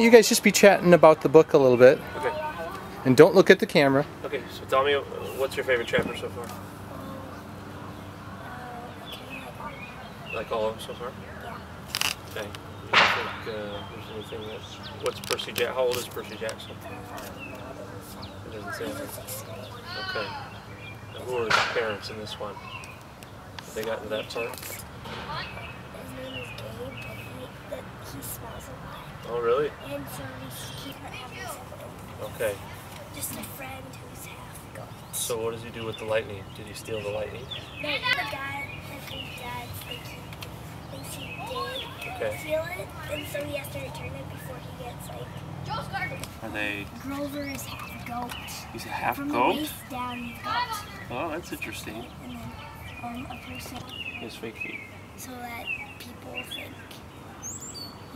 you guys just be chatting about the book a little bit. Okay. And don't look at the camera. Okay, so tell me, what's your favorite chapter so far? Like all of them so far? Okay. Do you think there's anything that's... What's Percy Jackson? How old is Percy Jackson? It doesn't say anything. Okay. Now, who are his parents in this one? Have they gotten to that part? His name is Gabe, but he smells a lot. Oh, really? And so we keep her having Okay. just a friend who's half goat. So what does he do with the lightning? Did he steal the lightning? No, the guy, I think Dad's thinks he did feel it, and so he has to return it before he gets like... Are they... Grover is half goat. He's a half From goat? the waist down, he's goat. Oh, that's interesting. And then a person... He has fake feet. So that people think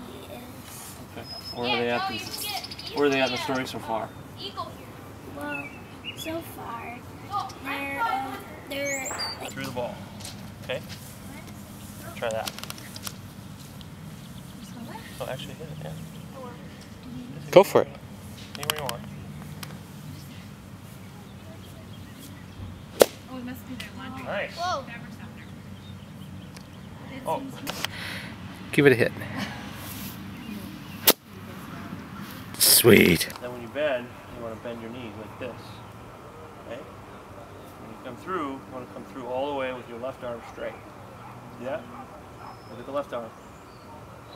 he is... Okay. Where are they at? Where are they at in the story so far? Well, so far, they're like... Through the ball. Okay? Try that. Oh, actually hit it, yeah. Go for it. Anywhere you want. Oh, we must do their lunch. Nice. Whoa. Oh. Give it a hit. Sweet. Then when you bend, you want to bend your knees like this. Okay? When you come through, you want to come through all the way with your left arm straight. See that? Look at the left arm.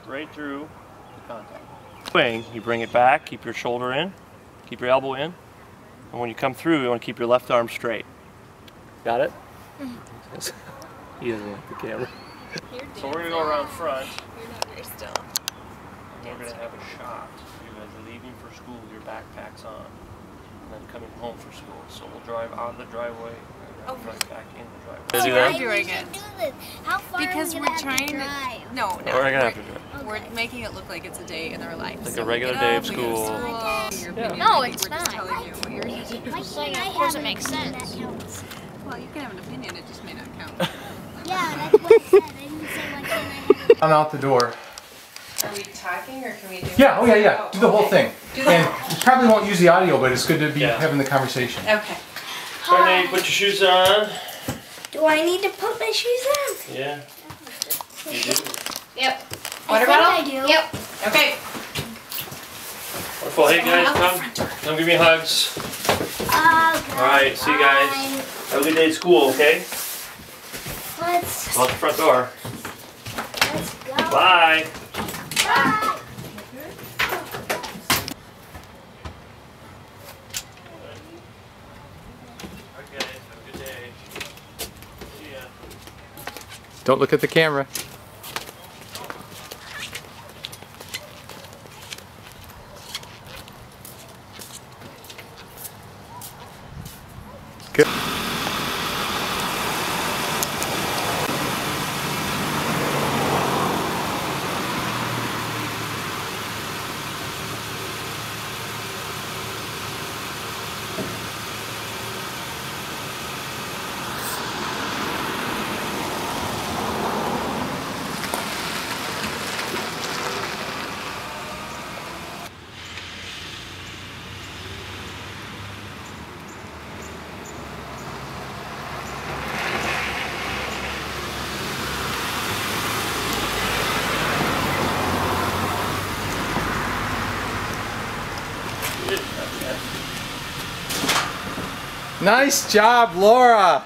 Straight through the contact. Swing, you bring it back, keep your shoulder in, keep your elbow in, and when you come through, you want to keep your left arm straight. Got it? He doesn't like the camera. So we're going to go around front. You're not very still. And we're going to have a shot. You guys are leaving for school with your backpacks on, and then coming home for school. So we'll drive out of the driveway and drive back in the driveway. Oh, Do we're that? doing it. How far Because are we we're gonna have trying to to... drive? No, no. We're going to have to do it. We're making it look like it's a day in our life. Like So a we regular get day up, of we go to school. Your Yeah. opinion, No, I think it's we're just not. telling you what you're eating. Why can't I have an opinion? That counts. Well, you can have an opinion, it just may not count. Yeah, that's what I said. I didn't say why can't I have I'm out the door. Are we talking or can we do Yeah, oh yeah. Do the whole thing. Do the And you probably won't use the audio, but it's good to be Yeah. having the conversation. Okay. Renee, put your shoes on. Do I need to put my shoes on? Yeah. You do. Yep. Water bottle? I do. Yep. Okay. Wonderful. Hey guys, come give me hugs. Oh, Alright, see you guys. Have a good day at school, okay? Let's Out the front door. go. Bye. Bye. Alright guys, have a good day. See ya. Don't look at the camera. Good. Nice job, Laura.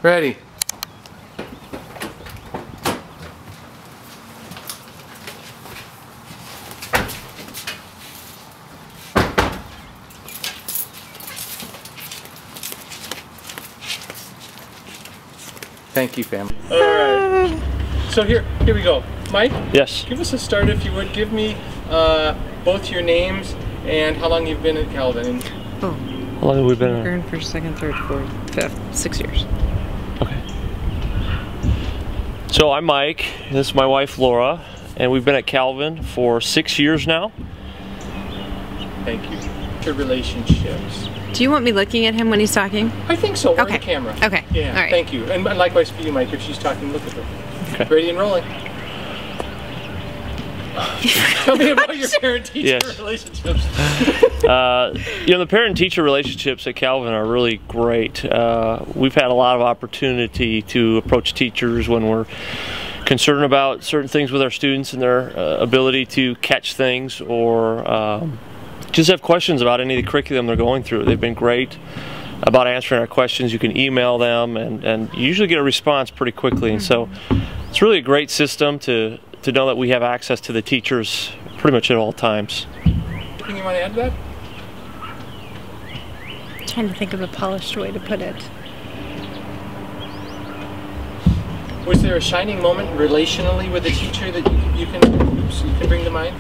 Ready. Thank you, family. All right. So here we go. Mike, Yes. give us a start if you would. Give me both your names and how long you've been at Calvin. Oh, How long have we been kindergarten, first, second, third, fourth, fifth, 6 years. Okay. So I'm Mike. This is my wife Laura, and we've been at Calvin for 6 years now. Thank you. Your relationships. Do you want me looking at him when he's talking? I think so. We're on Okay. the camera. Okay. Yeah. All right. Thank you. And likewise for you, Mike. If she's talking, look at her. Okay. Ready and rolling. Tell me about your parent-teacher Yes. relationships. You know, the parent-teacher relationships at Calvin are really great. We've had a lot of opportunity to approach teachers when we're concerned about certain things with our students and their ability to catch things, or just have questions about any of the curriculum they're going through. They've been great about answering our questions. You can email them, and you usually get a response pretty quickly. And so it's really a great system to know that we have access to the teachers pretty much at all times. Anything you want to add to that? I'm trying to think of a polished way to put it. Was there a shining moment relationally with a teacher that you can bring to mind?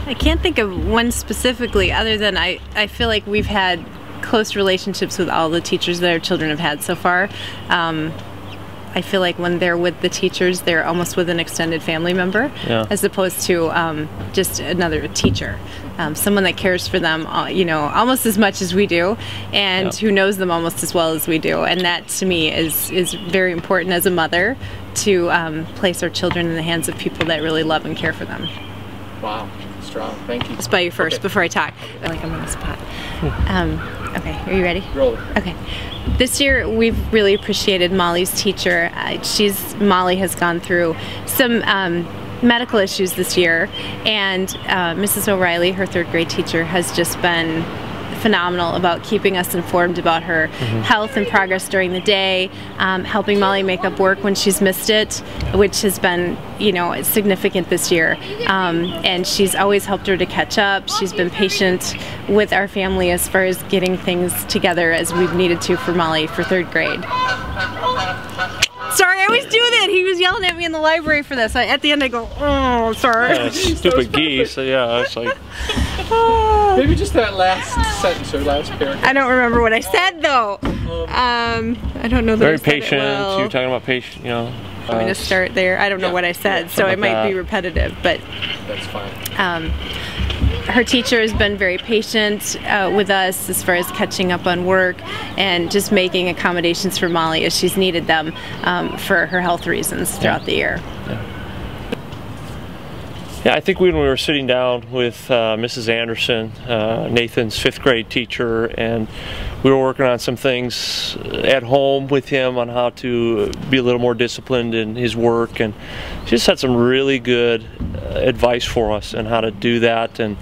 I can't think of one specifically, other than I feel like we've had close relationships with all the teachers that our children have had so far. I feel like when they're with the teachers, they're almost with an extended family member, as opposed to just another teacher. Someone that cares for them, you know, almost as much as we do, and who knows them almost as well as we do. And that, to me, is very important as a mother, to place our children in the hands of people that really love and care for them. Wow, strong. Thank you. Let's bow you first before I talk. I feel like I'm on the spot. Okay, are you ready? Roll. Okay. This year we've really appreciated Molly's teacher. Molly has gone through some medical issues this year, and Mrs. O'Reilly, her third grade teacher, has just been phenomenal about keeping us informed about her health and progress during the day, helping Molly make up work when she's missed it, which has been, you know, significant this year. And she's always helped her to catch up. She's been patient with our family as far as getting things together as we've needed to for Molly for third grade. Sorry, I always do that. He was yelling at me in the library for this. At the end I go, oh, sorry. Stupid geese. Yeah, it's like... Maybe just that last sentence or last paragraph. I don't remember what I said though. I don't know that Very I said patient. it well. You're talking about patient, you know. I'm going to start there. I don't know what I said, so it might be repetitive, but That's fine. her teacher has been very patient with us as far as catching up on work and just making accommodations for Molly as she's needed them for her health reasons throughout the year. Yeah, I think when we were sitting down with Mrs. Anderson, Nathan's fifth grade teacher, and we were working on some things at home with him on how to be a little more disciplined in his work, and she just had some really good advice for us on how to do that. And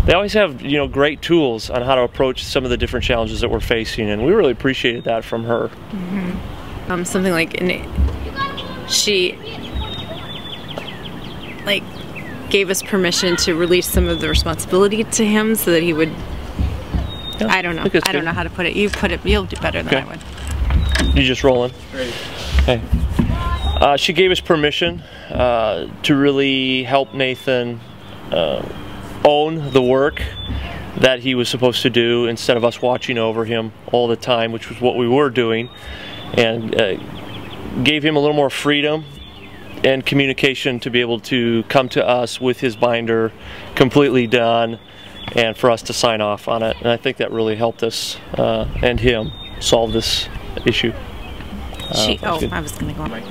they always have, you know, great tools on how to approach some of the different challenges that we're facing, and we really appreciated that from her. Something like she gave us permission to release some of the responsibility to him so that he would, I don't know how to put it. You put it, you'll do better than I would. You just rolling? Ready. Okay. She gave us permission to really help Nathan own the work that he was supposed to do instead of us watching over him all the time, which was what we were doing, and gave him a little more freedom and communication to be able to come to us with his binder completely done and for us to sign off on it. And I think that really helped us and him solve this issue. I was going to go on.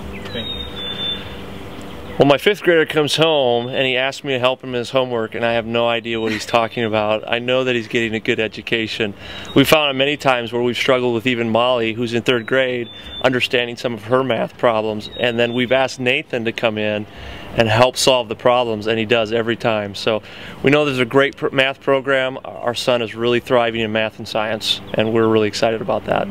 Well, my fifth grader comes home and he asked me to help him in his homework, and I have no idea what he's talking about. I know that he's getting a good education. We've found it many times where we've struggled with even Molly, who's in third grade, understanding some of her math problems, and then we've asked Nathan to come in and help solve the problems, and he does every time. So we know there's a great math program. Our son is really thriving in math and science, and we're really excited about that.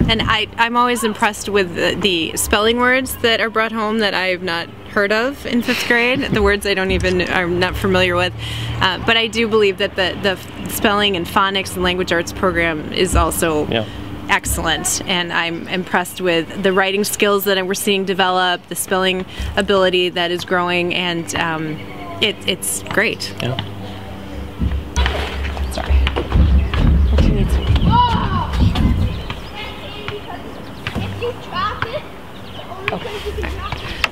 And I'm always impressed with the spelling words that are brought home that I have not heard of in fifth grade. The words I'm not familiar with. But I do believe that the spelling and phonics and language arts program is also excellent. And I'm impressed with the writing skills that we're seeing develop, the spelling ability that is growing, and it's great. Yeah. Sorry. What do you need to do?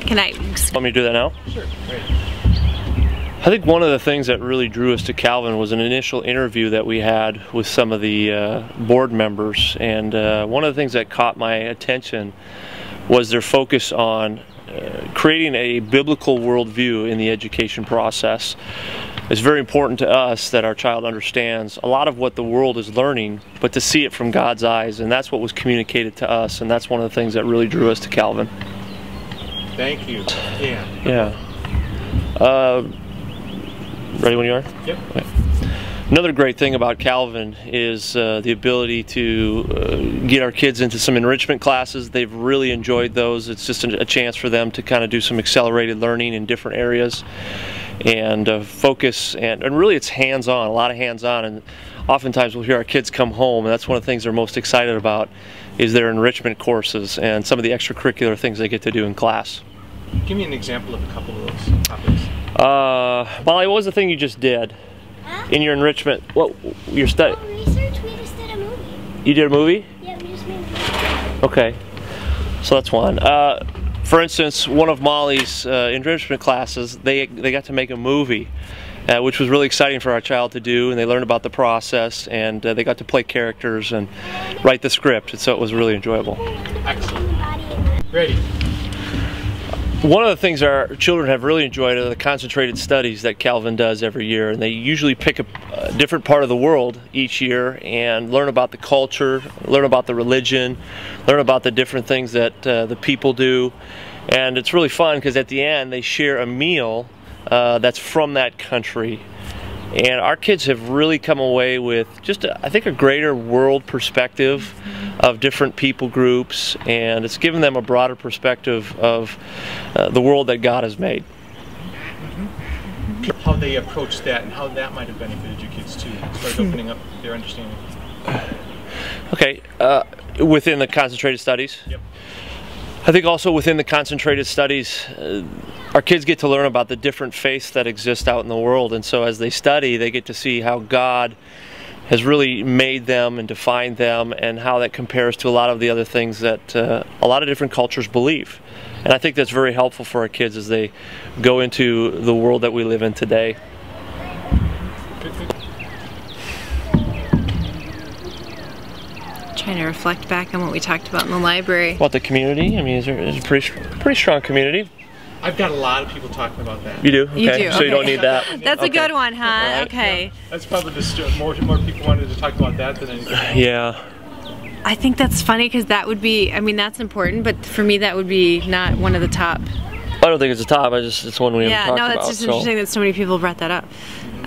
Can I? Want me to do that now? Sure. Great. I think one of the things that really drew us to Calvin was an initial interview that we had with some of the board members, and one of the things that caught my attention was their focus on creating a biblical worldview in the education process. It's very important to us that our child understands a lot of what the world is learning, but to see it from God's eyes, and that's what was communicated to us, and that's one of the things that really drew us to Calvin. Thank you. Yeah. Ready when you are? Yep. Okay. Another great thing about Calvin is the ability to get our kids into some enrichment classes. They've really enjoyed those. It's just a chance for them to kind of do some accelerated learning in different areas and focus, and really it's hands-on, a lot of hands-on, and oftentimes we'll hear our kids come home, and that's one of the things they're most excited about is their enrichment courses and some of the extracurricular things they get to do in class. Give me an example of a couple of those topics. Molly, what was the thing you just did? Huh? In your enrichment, what your study? Oh, research, we just did a movie. You did a movie? Yeah, we just made a movie. Okay, so that's one. For instance, one of Molly's enrichment classes, they got to make a movie, which was really exciting for our child to do, and they learned about the process, and they got to play characters and write the script, and so it was really enjoyable. Excellent. Ready. One of the things our children have really enjoyed are the concentrated studies that Calvin does every year, and they usually pick a different part of the world each year and learn about the culture, learn about the religion, learn about the different things that the people do, and it's really fun because at the end they share a meal that's from that country. And our kids have really come away with just, I think, a greater world perspective of different people groups, and it's given them a broader perspective of the world that God has made. How they approach that and how that might have benefited your kids too, as far as opening up their understanding. Okay, within the concentrated studies? Yep. I think also within the concentrated studies, our kids get to learn about the different faiths that exist out in the world, and so as they study, they get to see how God has really made them and defined them, and how that compares to a lot of the other things that a lot of different cultures believe. And I think that's very helpful for our kids as they go into the world that we live in today. Trying to reflect back on what we talked about in the library. About the community? I mean, there's a pretty strong community. I've got a lot of people talking about that. You do? Okay. You do, So you don't need that? That's okay. A good one, huh? Right. Okay. Yeah, that's probably more people wanted to talk about that than anything else. Yeah. I think that's funny because that would be, I mean, that's important, but for me that would be not one of the top. I don't think it's a top, it's one we haven't talked about. Yeah, no, that's just interesting that so many people brought that up.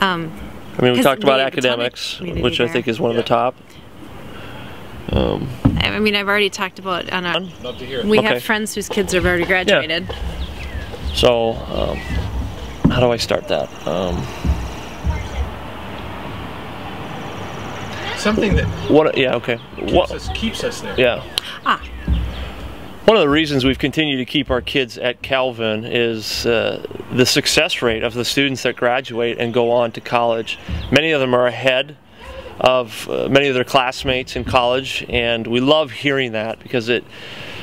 I mean, we talked about academics, which I think is one of the top. I mean, I've already talked about on our, Love to hear it. we have friends whose kids have already graduated. Yeah. So, how do I start that? Something that keeps us there. Yeah. One of the reasons we've continued to keep our kids at Calvin is the success rate of the students that graduate and go on to college. Many of them are ahead of many of their classmates in college, and we love hearing that because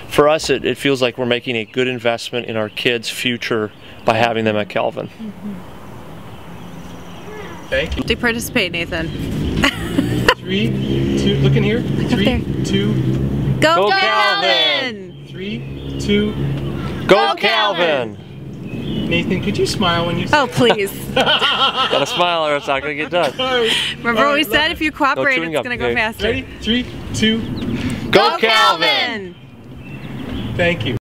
for us it feels like we're making a good investment in our kids' future by having them at Calvin. Thank you. To participate, Nathan. 3, 2, look in here. 3, 2, Go Calvin! 3, 2, Go Calvin! Nathan, could you smile when you say Oh, please. Gotta smile or it's not gonna get done. Remember what we said? If you cooperate, chewing it's gum, gonna go okay. faster. Ready? 3, 2, Go Calvin! thank you.